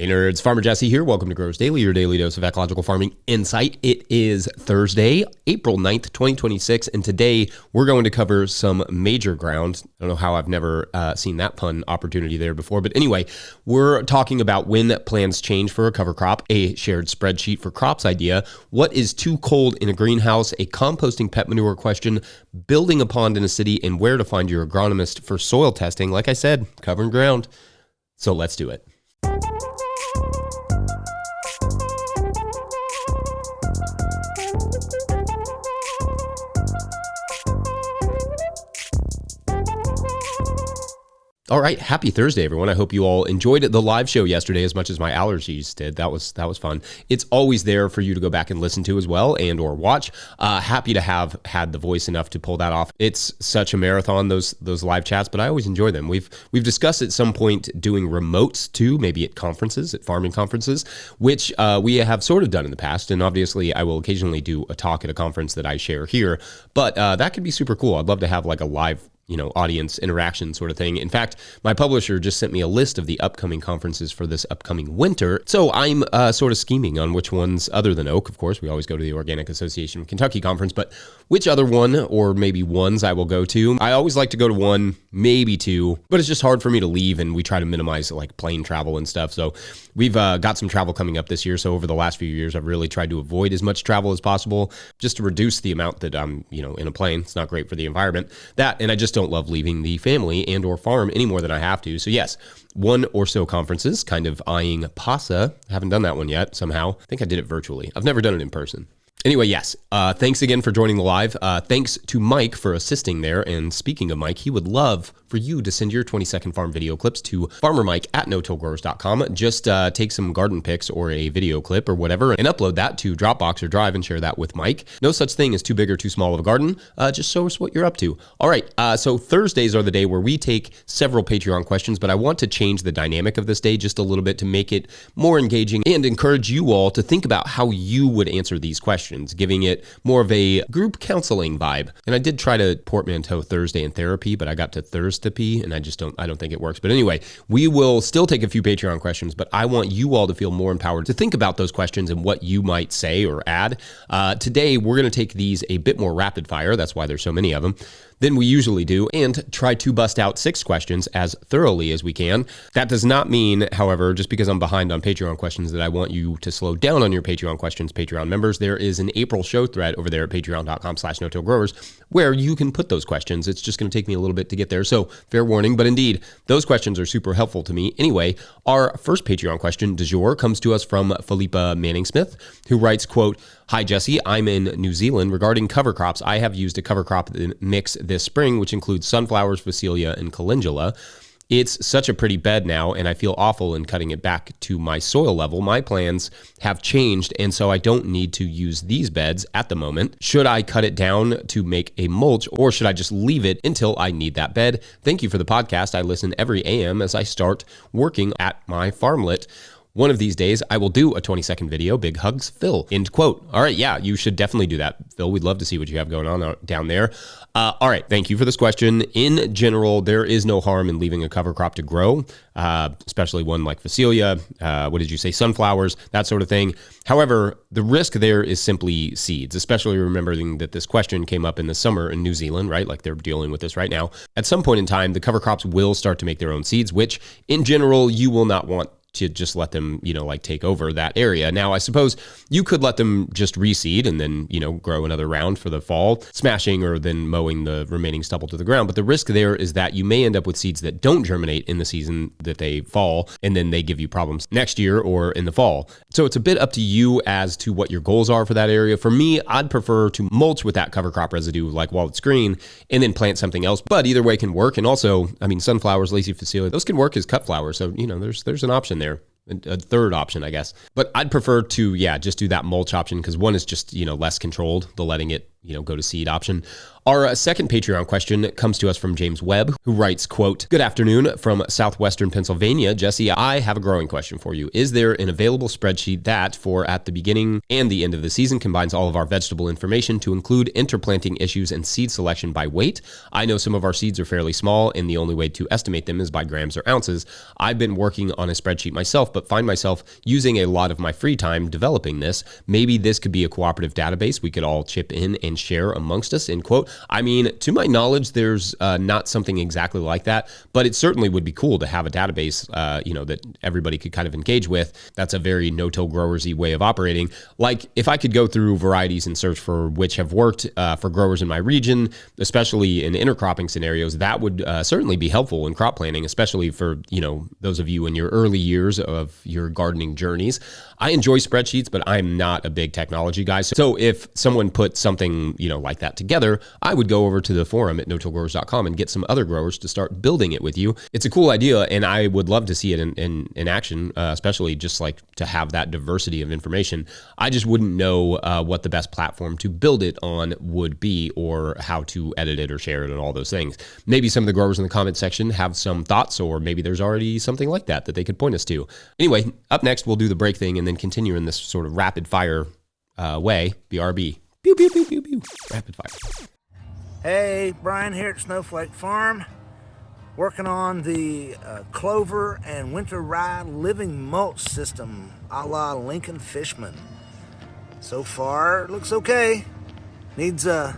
Hey nerds, Farmer Jesse here. Welcome to Growers Daily, your daily dose of ecological farming insight. It is Thursday, April 9th, 2026, and today we're going to cover some major ground. I don't know how I've never seen that pun opportunity there before, but anyway, we're talking about when plans change for a cover crop, a shared spreadsheet for crops idea, what is too cold in a greenhouse, a composting pet manure question, building a pond in a city, and where to find your agronomist for soil testing. Like I said, covering ground. So let's do it. All right, happy Thursday, everyone. I hope you all enjoyed the live show yesterday as much as my allergies did. That was fun. It's always there for you to go back and listen to as well and or watch. Happy to have had the voice enough to pull that off. It's such a marathon, those live chats, but I always enjoy them. We've discussed at some point doing remotes too, maybe at conferences, at farming conferences, which we have sort of done in the past. And obviously, I will occasionally do a talk at a conference that I share here, but that could be super cool. I'd love to have like a live audience interaction sort of thing. In fact, my publisher just sent me a list of the upcoming conferences for this upcoming winter. So I'm sort of scheming on which ones, other than Oak, of course, we always go to the Organic Association of Kentucky conference, but which other one or maybe ones I will go to. I always like to go to one, maybe two, but it's just hard for me to leave, and we try to minimize like plane travel and stuff. So we've got some travel coming up this year. So over the last few years, I've really tried to avoid as much travel as possible just to reduce the amount that I'm, in a plane. It's not great for the environment. That, and I just don't love leaving the family and or farm any more than I have to. So yes, one or so conferences, kind of eyeing PASA. Haven't done that one yet somehow. I think I did it virtually. I've never done it in person. Anyway, yes, thanks again for joining the live. Thanks to Mike for assisting there. And speaking of Mike, he would love for you to send your 20-second farm video clips to farmermike@no-tillgrowers.com. Just take some garden pics or a video clip or whatever and upload that to Dropbox or Drive and share that with Mike. No such thing as too big or too small of a garden. Just show us what you're up to. All right, so Thursdays are the day where we take several Patreon questions, but I want to change the dynamic of this day just a little bit to make it more engaging and encourage you all to think about how you would answer these questions, giving it more of a group counseling vibe. And I did try to portmanteau Thursday and therapy, but I got to Thursday, and I don't think it works. But anyway, we will still take a few Patreon questions, but I want you all to feel more empowered to think about those questions and what you might say or add. Today, we're going to take these a bit more rapid fire. That's why there's so many of them than we usually do, and try to bust out 6 questions as thoroughly as we can. That does not mean, however, just because I'm behind on Patreon questions, that I want you to slow down on your Patreon questions, Patreon members. There is an April show thread over there at patreon.com/no-tillgrowers where you can put those questions. It's just going to take me a little bit to get there, so fair warning, but indeed, those questions are super helpful to me. Anyway, our first Patreon question du jour comes to us from Philippa Manning-Smith, who writes, quote, "Hi, Jesse. I'm in New Zealand. Regarding cover crops, I have used a cover crop mix this spring, which includes sunflowers, phacelia, and calendula. It's such a pretty bed now, and I feel awful in cutting it back to my soil level. My plans have changed, and so I don't need to use these beds at the moment. Should I cut it down to make a mulch, or should I just leave it until I need that bed? Thank you for the podcast. I listen every AM as I start working at my farmlet. One of these days, I will do a 20-second video. Big hugs, Phil." End quote. All right, yeah, you should definitely do that, Phil. We'd love to see what you have going on down there. All right, thank you for this question. In general, there is no harm in leaving a cover crop to grow, especially one like phacelia, what did you say, sunflowers, that sort of thing. However, the risk there is simply seeds, especially remembering that this question came up in the summer in New Zealand, right? Like they're dealing with this right now. At some point in time, the cover crops will start to make their own seeds, which in general, you will not want to just let them, take over that area. Now, I suppose you could let them just reseed and then, grow another round for the fall, smashing or then mowing the remaining stubble to the ground. But the risk there is that you may end up with seeds that don't germinate in the season that they fall, and then they give you problems next year or in the fall. So it's a bit up to you as to what your goals are for that area. For me, I'd prefer to mulch with that cover crop residue, like while it's green, and then plant something else. But either way can work. And also, sunflowers, lacy phacelia, those can work as cut flowers. So, there's an option there. A third option, I guess. But I'd prefer to, just do that mulch option, because one is just, less controlled, the letting it go to seed option. Our second Patreon question comes to us from James Webb, who writes, quote, "Good afternoon from southwestern Pennsylvania. Jesse, I have a growing question for you. Is there an available spreadsheet that, for at the beginning and the end of the season, combines all of our vegetable information to include interplanting issues and seed selection by weight? I know some of our seeds are fairly small, and the only way to estimate them is by grams or ounces. I've been working on a spreadsheet myself, but find myself using a lot of my free time developing this. Maybe this could be a cooperative database we could all chip in and share amongst us," end quote. I mean, to my knowledge, there's not something exactly like that, but it certainly would be cool to have a database, that everybody could kind of engage with. That's a very no-till growers-y way of operating. Like, if I could go through varieties and search for which have worked for growers in my region, especially in intercropping scenarios, that would certainly be helpful in crop planning, especially for, those of you in your early years of your gardening journeys. I enjoy spreadsheets, but I'm not a big technology guy. So if someone put something, like that together, I would go over to the forum at no-tillgrowers.com and get some other growers to start building it with you. It's a cool idea, and I would love to see it in action, especially just like to have that diversity of information. I just wouldn't know what the best platform to build it on would be, or how to edit it or share it and all those things. Maybe some of the growers in the comment section have some thoughts, or maybe there's already something like that they could point us to. Anyway, up next, we'll do the break thing and then continue in this sort of rapid fire way. BRB. Pew, pew, pew, pew, pew. Rapid fire. Hey, Brian here at Snowflake Farm, working on the clover and winter rye living mulch system a la Lincoln Fishman. So far, it looks okay. Needs some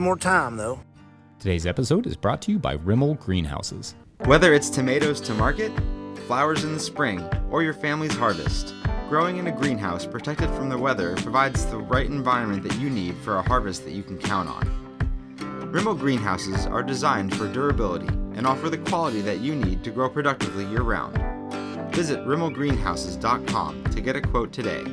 more time, though. Today's episode is brought to you by Rimmel Greenhouses. Whether it's tomatoes to market, flowers in the spring, or your family's harvest, growing in a greenhouse protected from the weather provides the right environment that you need for a harvest that you can count on. Rimmel Greenhouses are designed for durability and offer the quality that you need to grow productively year-round. Visit rimmelgreenhouses.com to get a quote today.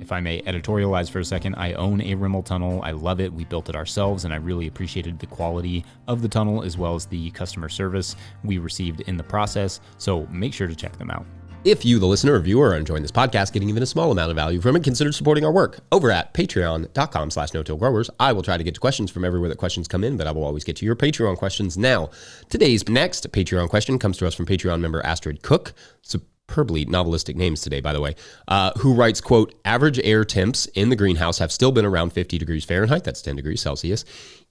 If I may editorialize for a second, I own a Rimmel tunnel. I love it. We built it ourselves, and I really appreciated the quality of the tunnel as well as the customer service we received in the process, so make sure to check them out. If you, the listener or viewer, are enjoying this podcast, getting even a small amount of value from it, consider supporting our work over at patreon.com/no-tillgrowers. I will try to get to questions from everywhere that questions come in, but I will always get to your Patreon questions now. Today's next Patreon question comes to us from Patreon member Astrid Cook. Superbly novelistic names today, by the way, who writes, quote, "Average air temps in the greenhouse have still been around 50 degrees Fahrenheit, that's 10 degrees Celsius,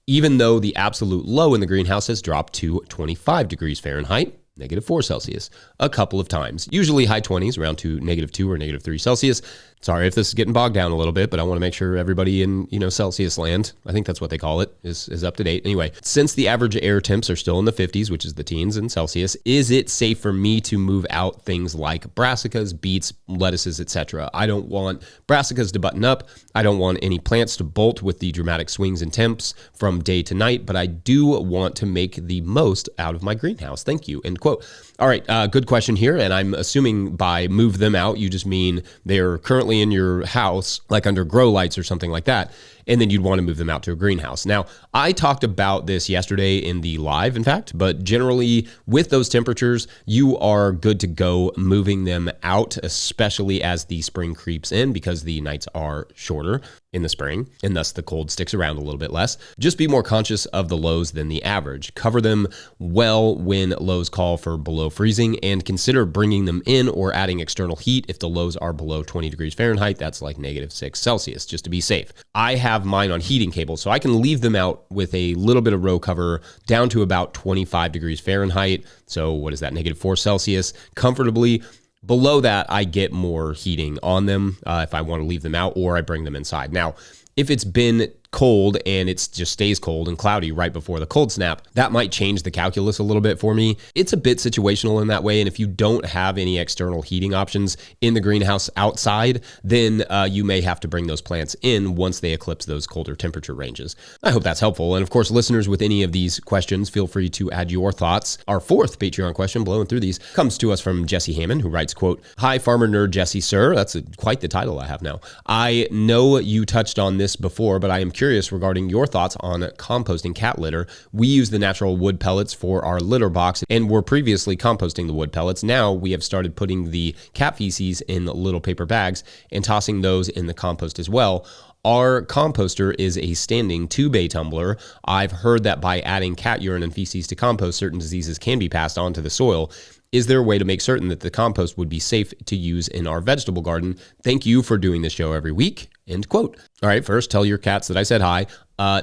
even though the absolute low in the greenhouse has dropped to 25 degrees Fahrenheit, -4 Celsius, a couple of times, usually high 20s, around to -2 or -3 Celsius. Sorry if this is getting bogged down a little bit, but I want to make sure everybody in, Celsius land, I think that's what they call it, is up to date. Anyway, since the average air temps are still in the 50s, which is the teens in Celsius, is it safe for me to move out things like brassicas, beets, lettuces, etc.? I don't want brassicas to button up. I don't want any plants to bolt with the dramatic swings in temps from day to night, but I do want to make the most out of my greenhouse. Thank you," end quote. All right, good question here, and I'm assuming by move them out, you just mean they're currently in your house, like under grow lights or something like that, and then you'd want to move them out to a greenhouse. Now, I talked about this yesterday in the live, in fact, but generally with those temperatures, you are good to go moving them out, especially as the spring creeps in, because the nights are shorter in the spring, and thus the cold sticks around a little bit less. Just be more conscious of the lows than the average. Cover them well when lows call for below freezing, and consider bringing them in or adding external heat if the lows are below 20 degrees Fahrenheit. That's like -6 Celsius, just to be safe. I have mine on heating cables, so I can leave them out with a little bit of row cover down to about 25 degrees Fahrenheit. So what is that, -4 Celsius, comfortably. Below that, I get more heating on them if I want to leave them out, or I bring them inside. Now, if it's been cold and it just stays cold and cloudy right before the cold snap, that might change the calculus a little bit for me. It's a bit situational in that way, and if you don't have any external heating options in the greenhouse outside, then you may have to bring those plants in once they eclipse those colder temperature ranges. I hope that's helpful, and of course, listeners with any of these questions, feel free to add your thoughts. Our fourth Patreon question, blowing through these, comes to us from Jesse Hammond, who writes, quote, "Hi, Farmer Nerd Jesse, sir." That's quite the title I have now. "I know you touched on this before, but I am curious curious regarding your thoughts on composting cat litter. We use the natural wood pellets for our litter box and were previously composting the wood pellets. Now we have started putting the cat feces in little paper bags and tossing those in the compost as well. Our composter is a standing 2-bay tumbler. I've heard that by adding cat urine and feces to compost, certain diseases can be passed on to the soil. Is there a way to make certain that the compost would be safe to use in our vegetable garden? Thank you for doing this show every week. End quote. All right, first, tell your cats that I said hi.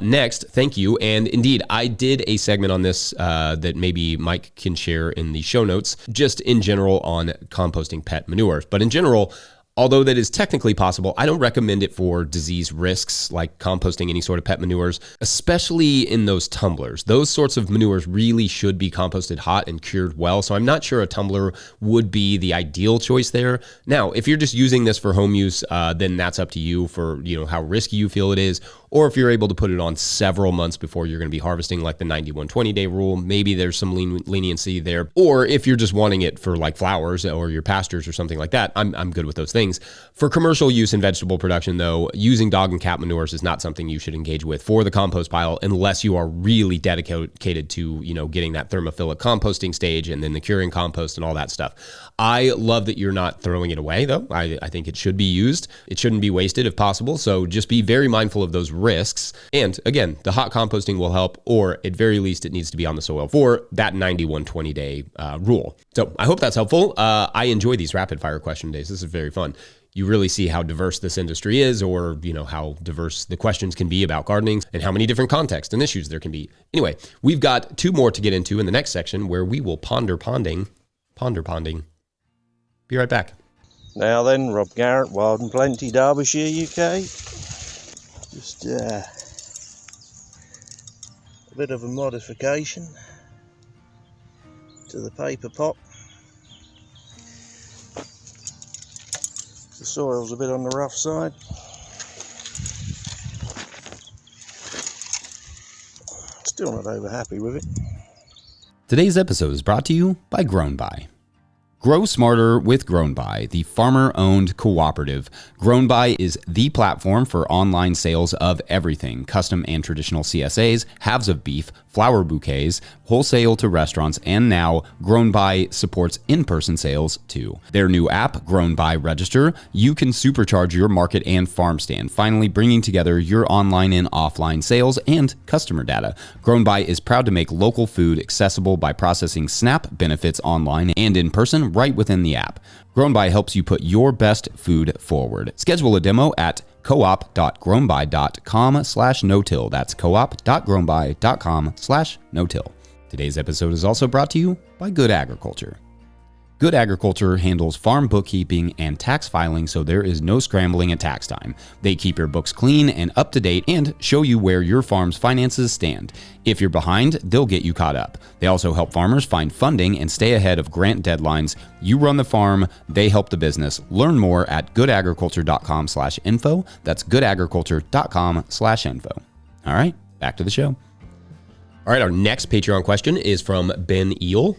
Next, thank you. And indeed, I did a segment on this that maybe Mike can share in the show notes, just in general on composting pet manure. But in general, although that is technically possible, I don't recommend it for disease risks like composting any sort of pet manures, especially in those tumblers. Those sorts of manures really should be composted hot and cured well, so I'm not sure a tumbler would be the ideal choice there. Now, if you're just using this for home use, then that's up to you for how risky you feel it is, or if you're able to put it on several months before you're going to be harvesting, like the 91-20 day rule, maybe there's some leniency there. Or if you're just wanting it for like flowers or your pastures or something like that, I'm good with those things. For commercial use in vegetable production, though, using dog and cat manures is not something you should engage with for the compost pile unless you are really dedicated to, getting that thermophilic composting stage and then the curing compost and all that stuff. I love that you're not throwing it away, though. I think it should be used. It shouldn't be wasted if possible. So just be very mindful of those risks. And again, the hot composting will help, or at very least, it needs to be on the soil for that 91-20 day rule. So I hope that's helpful. I enjoy these rapid fire question days. This is very fun. You really see how diverse this industry is, or how diverse the questions can be about gardening and how many different contexts and issues there can be. Anyway, we've got 2 more to get into in the next section where we will ponder ponding. Be right back. Now then, Rob Garrett, Wild and Plenty, Derbyshire, UK. Just a bit of a modification to the paper pot. The soil's a bit on the rough side. Still not over happy with it. Today's episode is brought to you by Grown By. Grow smarter with Grown By, the farmer-owned cooperative. Grown By is the platform for online sales of everything: custom and traditional CSAs, halves of beef, flower bouquets, wholesale to restaurants, and now Grown By supports in-person sales too. Their new app, Grown By Register, you can supercharge your market and farm stand, finally bringing together your online and offline sales and customer data. Grown By is proud to make local food accessible by processing SNAP benefits online and in person right within the app. Grown By helps you put your best food forward. Schedule a demo at coop.grownby.com/no-till. That's coop.grownby.com/no-till. Today's episode is also brought to you by Good Agriculture. Good Agriculture handles farm bookkeeping and tax filing, so there is no scrambling at tax time. They keep your books clean and up to date and show you where your farm's finances stand. If you're behind, they'll get you caught up. They also help farmers find funding and stay ahead of grant deadlines. You run the farm, they help the business. Learn more at goodagriculture.com/info. That's goodagriculture.com/info. All right, back to the show. All right, our next Patreon question is from Ben Eel,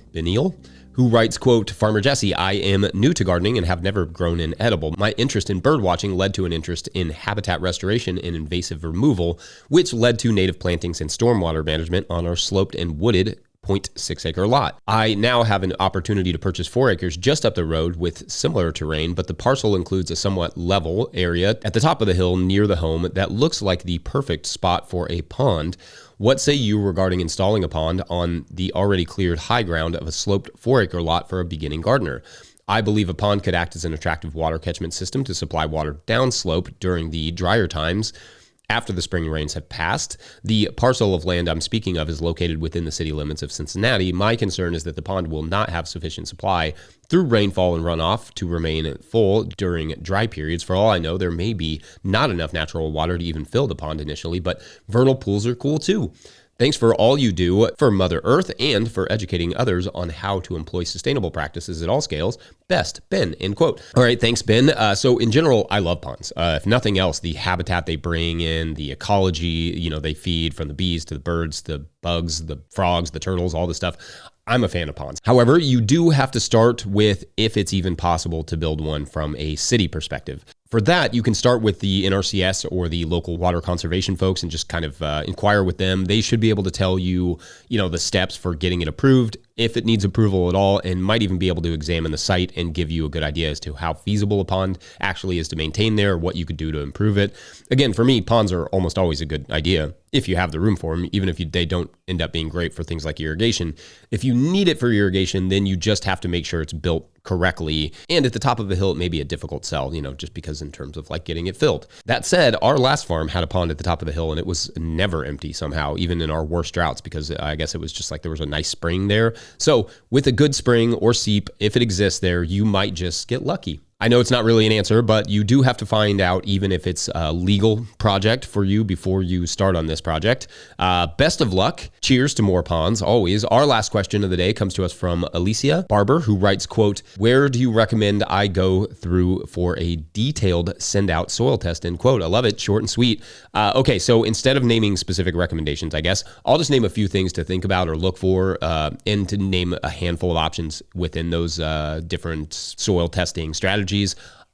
who writes, quote, Farmer Jesse, I am new to gardening and have never grown an edible. My interest in bird watching led to an interest in habitat restoration and invasive removal, which led to native plantings and stormwater management on our sloped and wooded 0.6 acre lot. I now have an opportunity to purchase 4 acres just up the road with similar terrain, but the parcel includes a somewhat level area at the top of the hill near the home that looks like the perfect spot for a pond. What say you regarding installing a pond on the already cleared high ground of a sloped 4 acre lot for a beginning gardener? I believe a pond could act as an attractive water catchment system to supply water downslope during the drier times after the spring rains have passed. The parcel of land I'm speaking of is located within the city limits of Cincinnati. My concern is that the pond will not have sufficient supply through rainfall and runoff to remain full during dry periods. For all I know, there may be not enough natural water to even fill the pond initially, but vernal pools are cool too. Thanks for all you do for Mother Earth and for educating others on how to employ sustainable practices at all scales. Best, Ben, end quote. All right, thanks, Ben. So in general, I love ponds. If nothing else, the habitat they bring in, the ecology, they feed from the bees to the birds, the bugs, the frogs, the turtles, all this stuff. I'm a fan of ponds. However, you do have to start with if it's even possible to build one from a city perspective. For that, you can start with the NRCS or the local water conservation folks and just kind of inquire with them. They should be able to tell you, the steps for getting it approved, if it needs approval at all, and might even be able to examine the site and give you a good idea as to how feasible a pond actually is to maintain there, what you could do to improve it. Again, for me, ponds are almost always a good idea if you have the room for them, even if they don't end up being great for things like irrigation. If you need it for irrigation, then you just have to make sure it's built correctly. And at the top of a hill, it may be a difficult sell, just because in terms of like getting it filled. That said, our last farm had a pond at the top of the hill and it was never empty somehow, even in our worst droughts, because I guess it was just like there was a nice spring there. So with a good spring or seep, if it exists there, you might just get lucky. I know it's not really an answer, but you do have to find out even if it's a legal project for you before you start on this project. Best of luck. Cheers to more ponds, always. Our last question of the day comes to us from Alicia Barber, who writes, quote, "Where do you recommend I go through for a detailed send out soil test?" End quote. I love it. Short and sweet. Okay, so instead of naming specific recommendations, I guess, I'll just name a few things to think about or look for and to name a handful of options within those different soil testing strategies.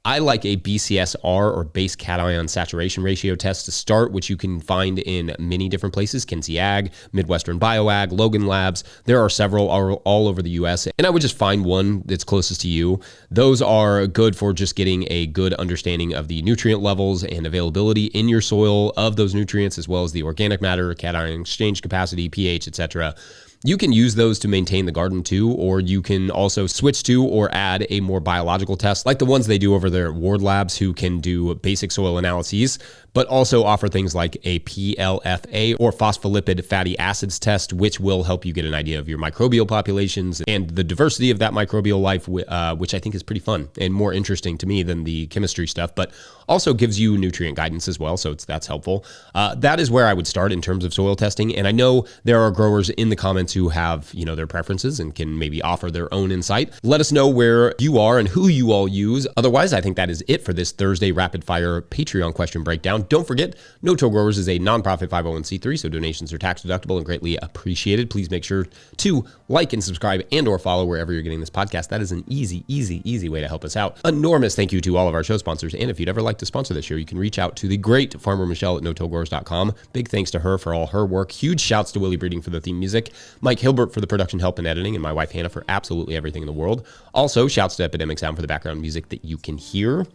I like a BCSR or base cation saturation ratio test to start, which you can find in many different places. Kinsey Ag, Midwestern BioAg, Logan Labs. There are several all over the US, and I would just find one that's closest to you. Those are good for just getting a good understanding of the nutrient levels and availability in your soil of those nutrients, as well as the organic matter, cation exchange capacity, pH, etc. You can use those to maintain the garden too, or you can also switch to or add a more biological test like the ones they do over there at Ward Labs, who can do basic soil analyses, but also offer things like a PLFA or phospholipid fatty acids test, which will help you get an idea of your microbial populations and the diversity of that microbial life, which I think is pretty fun and more interesting to me than the chemistry stuff, but also gives you nutrient guidance as well, so that's helpful. That is where I would start in terms of soil testing, and I know there are growers in the comments who have, their preferences and can maybe offer their own insight. Let us know where you are and who you all use. Otherwise, I think that is it for this Thursday Rapid Fire Patreon question breakdown. Don't forget, No Till Growers is a nonprofit 501c3, so donations are tax deductible and greatly appreciated. Please make sure to like and subscribe and or follow wherever you're getting this podcast. That is an easy way to help us out. Enormous thank you to all of our show sponsors, and if you'd ever like to sponsor this show, you can reach out to the great Farmer Michelle at notillgrowers.com. Big thanks to her for all her work. Huge shouts to Willie Breeding for the theme music, Mike Hilbert for the production help and editing, and my wife Hannah for absolutely everything in the world. Also, shouts to Epidemic Sound for the background music that you can hear.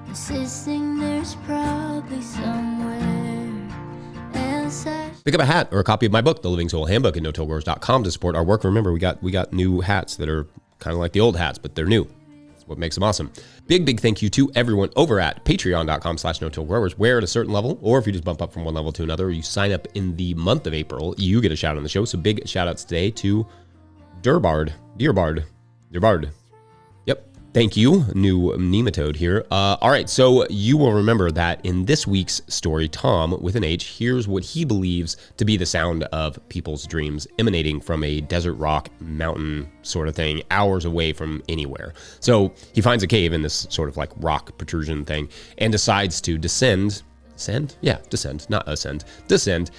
Insisting there's probably somewhere else. Pick up a hat or a copy of my book, The Living Soil Handbook, at notillgrowers.com to support our work. Remember, we got new hats that are kind of like the old hats, but they're new. That's what makes them awesome. Big thank you to everyone over at patreon.com/notillgrowers, where at a certain level, or if you just bump up from one level to another, or you sign up in the month of April, you get a shout out on the show. So big shout outs today to Dearbard. Yep. Thank you, new nematode here. All right, so you will remember that in this week's story, Tom, with an H, hears what he believes to be the sound of people's dreams emanating from a desert rock mountain sort of thing, hours away from anywhere. So he finds a cave in this sort of like rock protrusion thing and decides to descend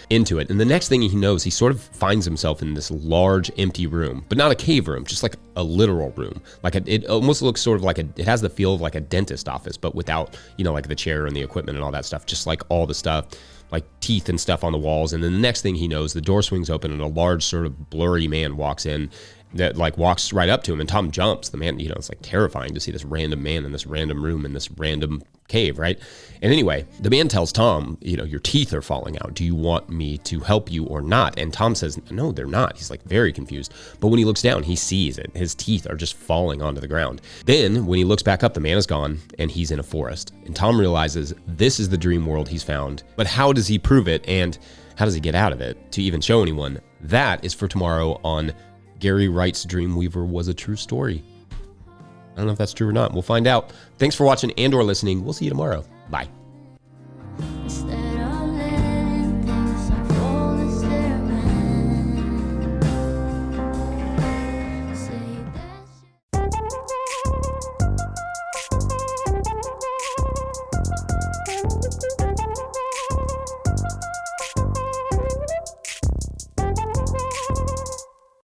into it. And the next thing he knows, he sort of finds himself in this large empty room, but not a cave room, just like a literal room. Like it almost looks sort of like it has the feel of like a dentist office, but without, like the chair and the equipment and all that stuff, just like all the stuff, like teeth and stuff on the walls. And then the next thing he knows, the door swings open and a large sort of blurry man walks in that like walks right up to him, and Tom jumps. The man, it's like terrifying to see this random man in this random room in this random cave, right? And anyway, the man tells Tom, your teeth are falling out. Do you want me to help you or not? And Tom says, no, they're not. He's like very confused. But when he looks down, he sees it. His teeth are just falling onto the ground. Then when he looks back up, the man is gone and he's in a forest. And Tom realizes this is the dream world he's found. But how does he prove it? And how does he get out of it to even show anyone? That is for tomorrow on Gary Wright's Dreamweaver Was a True Story. I don't know if that's true or not. We'll find out. Thanks for watching and or listening. We'll see you tomorrow. Bye.